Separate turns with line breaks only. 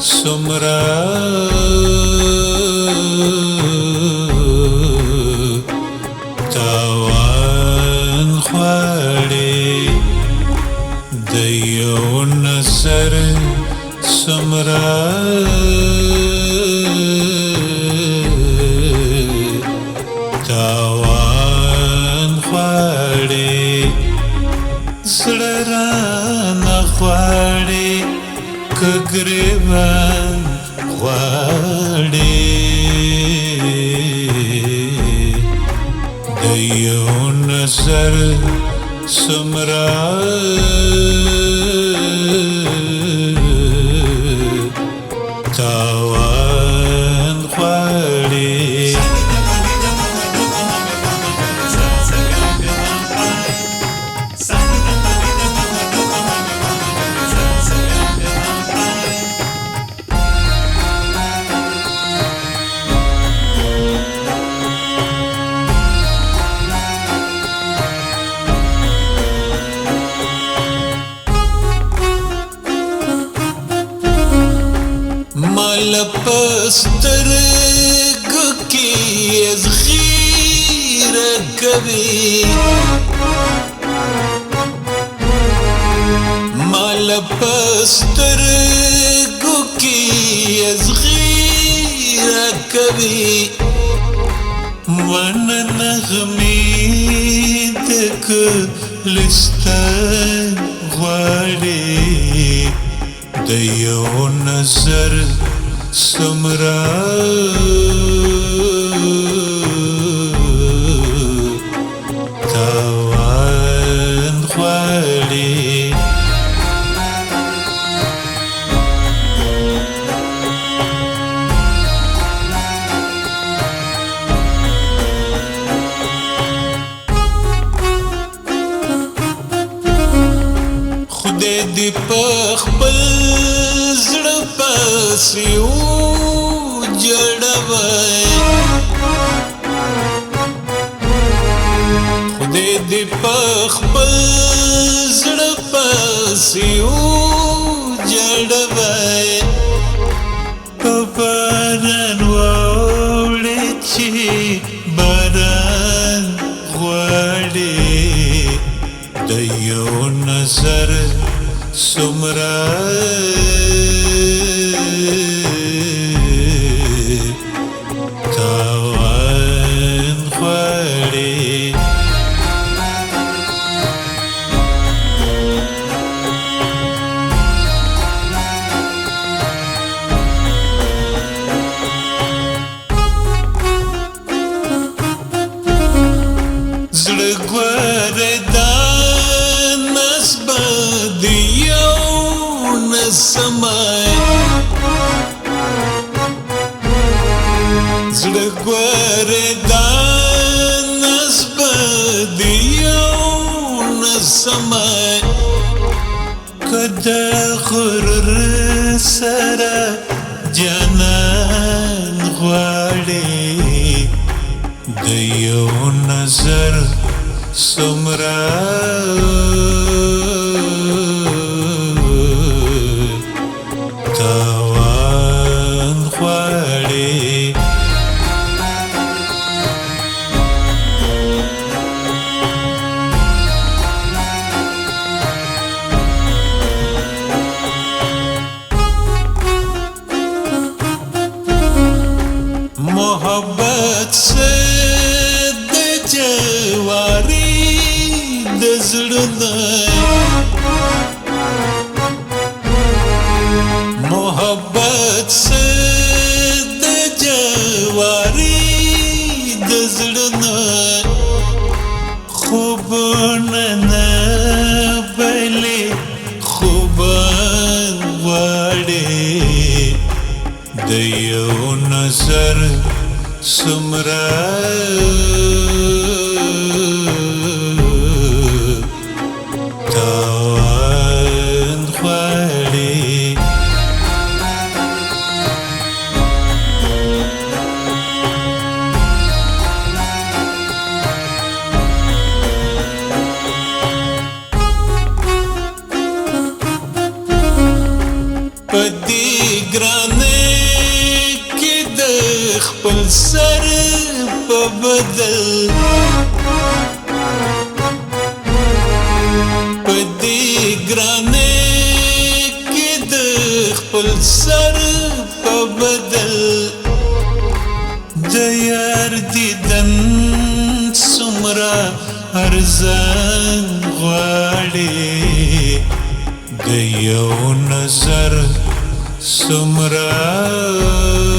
سمرا تاوان خواړې د یو نظر سمرا تاوان خواړې زړه رانه غواړې که ګریوان غواړې د یو نظر سمرا تاوان غواړې مال پسترګو کې غیره کوي مال پسترګو کې غیره کوي ون نغمې د کلستان غواړي د یو نظر سمرا تاوان غواړي خدای دې په خپل زړه پسې وجړوي خدای دې په خپل زړه پسې وجړوي په باران واوړې چې باران غواړي د یو نظر سمرا تاوان غواړي زړه ګوره سمای زړه ګوره دا نسب دیو نسمای کده غرور سره جانان غواړي د یو نظر سمرا تاوان غواړي محبت سے د جواري د زړه محبت سے د جواري د زړه خوبونه نه بلې خوبان غواړي د یو نظر سمرا تاوان غواړي پدی گران سر په بدل په دې ګرانه کې د خپل سر په بدل د یار دیدن څومره ارزان غواړي د یو نظر څومره